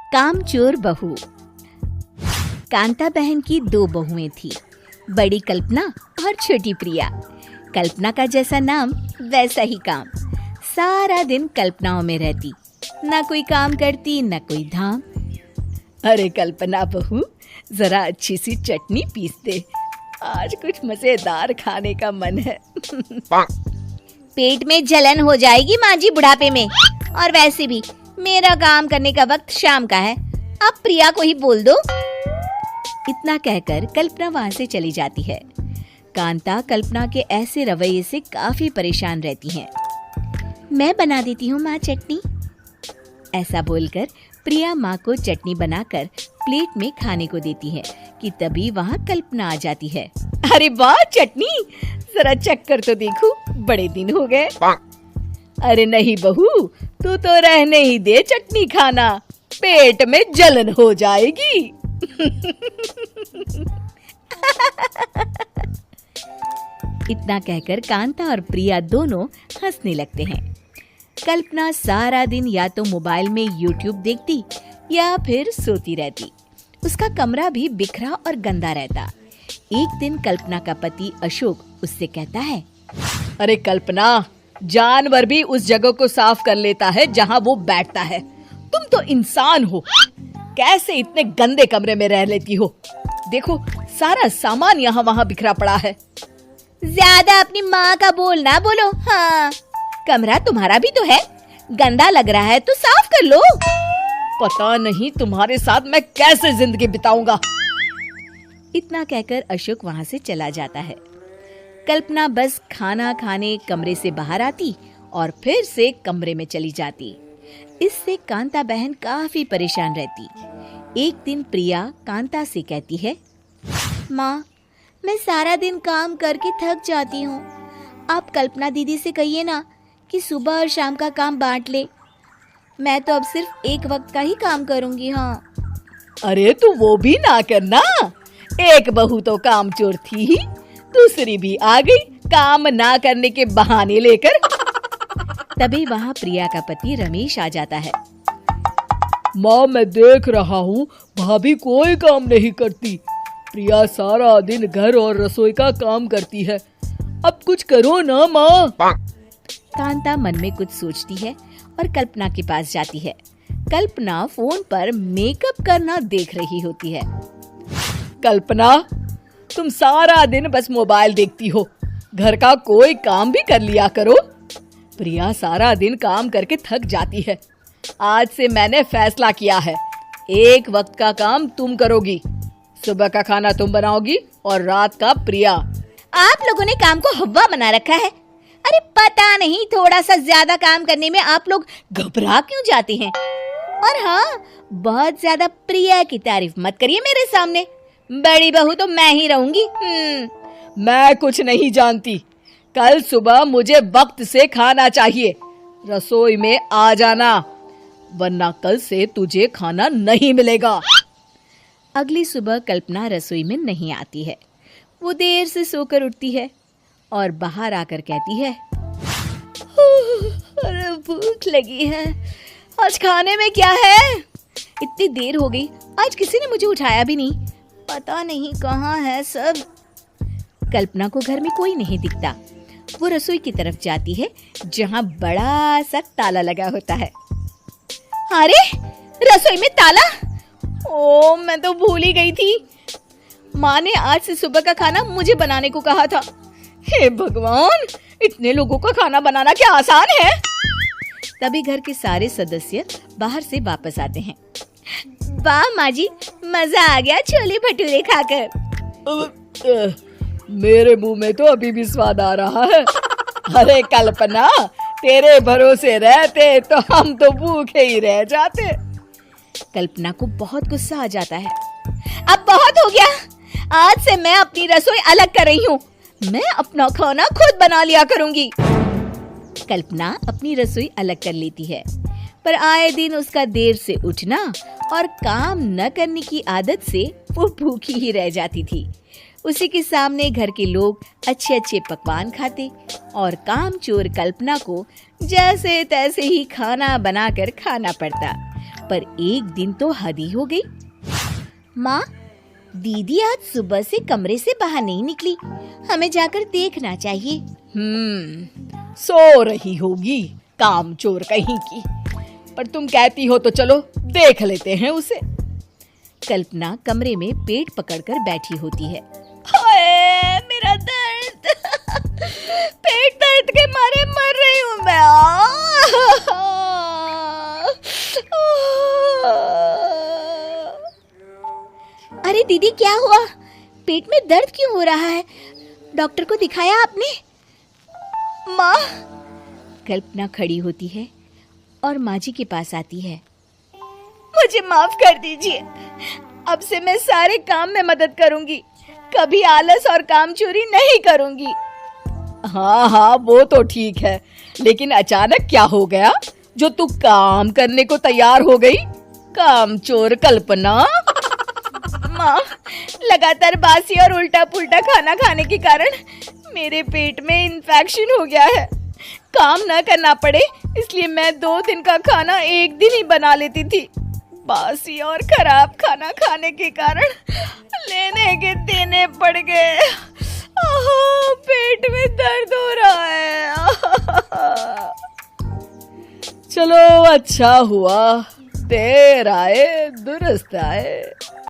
कामचोर बहू। कांता बहन की 2 बहुएं थी, बड़ी कल्पना और छोटी प्रिया। कल्पना का जैसा नाम वैसा ही काम। सारा दिन कल्पनाओं में रहती, ना कोई काम करती न कोई धाम। अरे कल्पना बहू, जरा अच्छी सी चटनी पीस दे, आज कुछ मजेदार खाने का मन है। पेट में जलन हो जाएगी माँ जी बुढ़ापे में, और वैसे भी मेरा काम करने का वक्त शाम का है, अब प्रिया को ही बोल दो। इतना कहकर कल्पना वहां से चली जाती है। कांता कल्पना के ऐसे रवैये से काफी परेशान रहती हैं। मैं बना देती हूँ माँ चटनी, ऐसा बोलकर प्रिया माँ को चटनी बनाकर प्लेट में खाने को देती है कि तभी वहाँ कल्पना आ जाती है। अरे वाह चटनी, जरा चख कर तो देखूं, बड़े दिन हो गए। अरे नहीं बहू, तू तो रहने ही दे चटनी खाना, पेट में जलन हो जाएगी। इतना कहकर कांता और प्रिया दोनों हंसने लगते हैं। कल्पना सारा दिन या तो मोबाइल में YouTube देखती या फिर सोती रहती। उसका कमरा भी बिखरा और गंदा रहता। एक दिन कल्पना का पति अशोक उससे कहता है, अरे कल्पना, जानवर भी उस जगह को साफ कर लेता है जहाँ वो बैठता है, तुम तो इंसान हो, कैसे इतने गंदे कमरे में रह लेती हो? देखो सारा सामान यहाँ वहाँ बिखरा पड़ा है। ज्यादा अपनी माँ का बोल ना बोलो। हाँ, कमरा तुम्हारा भी तो है, गंदा लग रहा है तो साफ कर लो। पता नहीं तुम्हारे साथ मैं कैसे जिंदगी बिताऊंगा। इतना कहकर अशोक वहां से चला जाता है। कल्पना बस खाना खाने कमरे से बाहर आती और फिर से कमरे में चली जाती। इससे कांता बहन काफी परेशान रहती। एक दिन प्रिया कांता से कहती है, माँ, मैं सारा दिन काम करके थक जाती हूँ, आप कल्पना दीदी से कहिए ना कि सुबह और शाम का काम बांट ले। मैं तो अब सिर्फ एक वक्त का ही काम करूँगी। हाँ। अरे तू वो भी ना करना, एक बहू तो कामचोर थी ही, दूसरी भी आ गई काम ना करने के बहाने लेकर। तभी वहाँ प्रिया का पति रमेश आ जाता है। माँ, मैं देख रहा हूँ भाभी कोई काम नहीं करती, प्रिया सारा दिन घर और रसोई का काम करती है, अब कुछ करो ना माँ। कांता मन में कुछ सोचती है और कल्पना के पास जाती है। कल्पना फोन पर मेकअप करना देख रही होती है। कल्पना, तुम सारा दिन बस मोबाइल देखती हो, घर का कोई काम भी कर लिया करो। प्रिया सारा दिन काम करके थक जाती है। आज से मैंने फैसला किया है, एक वक्त का काम तुम करोगी, सुबह का खाना तुम बनाओगी और रात का प्रिया। आप लोगों ने काम को हव्वा बना रखा है। अरे पता नहीं थोड़ा सा ज्यादा काम करने में आप लोग घबरा क्यों जाते हैं। और हाँ, बहुत ज्यादा प्रिया की तारीफ मत करिए मेरे सामने, बड़ी बहू तो मैं ही रहूंगी। मैं कुछ नहीं जानती, कल सुबह मुझे वक्त से खाना चाहिए, रसोई में आ जाना, वरना कल से तुझे खाना नहीं मिलेगा। अगली सुबह कल्पना रसोई में नहीं आती है। वो देर से सोकर उठती है और बाहर आकर कहती है, अरे भूख लगी है, आज खाने में क्या है? इतनी देर हो गई, आज किसी ने मुझे उठाया भी नहीं, पता नहीं कहाँ है सब। कल्पना को घर में कोई नहीं दिखता। वो रसोई की तरफ जाती है जहाँ बड़ा सा ताला लगा होता है। अरे रसोई में ताला? ओ, मैं तो भूल ही गई थी। माँ ने आज से सुबह का खाना मुझे बनाने को कहा था। हे भगवान, इतने लोगों का खाना बनाना क्या आसान है? तभी घर के सारे सदस्य बाहर से वापस आते हैं। वाह माँ जी, मजा आ गया छोले भटूरे खाकर। मेरे मुंह में तो अभी भी स्वाद आ रहा है। अरे कल्पना, तेरे भरोसे रहते तो हम तो भूखे ही रह जाते। कल्पना को बहुत गुस्सा आ जाता है। अब बहुत हो गया, आज से मैं अपनी रसोई अलग कर रही हूँ, मैं अपना खाना खुद बना लिया करूंगी। कल्पना अपनी रसोई अलग कर लेती है, पर आए दिन उसका देर से उठना और काम न करने की आदत से वो भूखी ही रह जाती थी। उसी के सामने घर के लोग अच्छे अच्छे पकवान खाते और कामचोर कल्पना को जैसे तैसे ही खाना बनाकर खाना पड़ता। पर एक दिन तो हद ही हो गई। माँ, दीदी आज सुबह से कमरे से बाहर नहीं निकली, हमें जाकर देखना चाहिए। सो रही होगी कामचोर कहीं की, पर तुम कहती हो तो चलो देख लेते हैं उसे। कल्पना कमरे में पेट पकड़कर बैठी होती है। हाय मेरा दर्द, पेट दर्द के मारे मर रही हूँ मैं। अरे दीदी, क्या हुआ? पेट में दर्द क्यों हो रहा है? डॉक्टर को दिखाया आपने? माँ। कल्पना खड़ी होती है और माँ जी के पास आती है। मुझे माफ कर दीजिए, अब से मैं सारे काम में मदद करूंगी, कभी आलस और काम चोरी नहीं करूंगी। हाँ वो तो ठीक है, लेकिन अचानक क्या हो गया जो तू काम करने को तैयार हो गई? कामचोर कल्पना। माँ, लगातार बासी और उल्टा पुल्टा खाना खाने के कारण मेरे पेट में इन्फेक्शन हो गया है। काम न करना पड़े इसलिए मैं 2 दिन का खाना एक दिन ही बना लेती थी। बासी और खराब खाना खाने के कारण लेने के देने पड़ गए। पेट में दर्द हो रहा है। चलो अच्छा हुआ, देर आए दुरुस्त आए।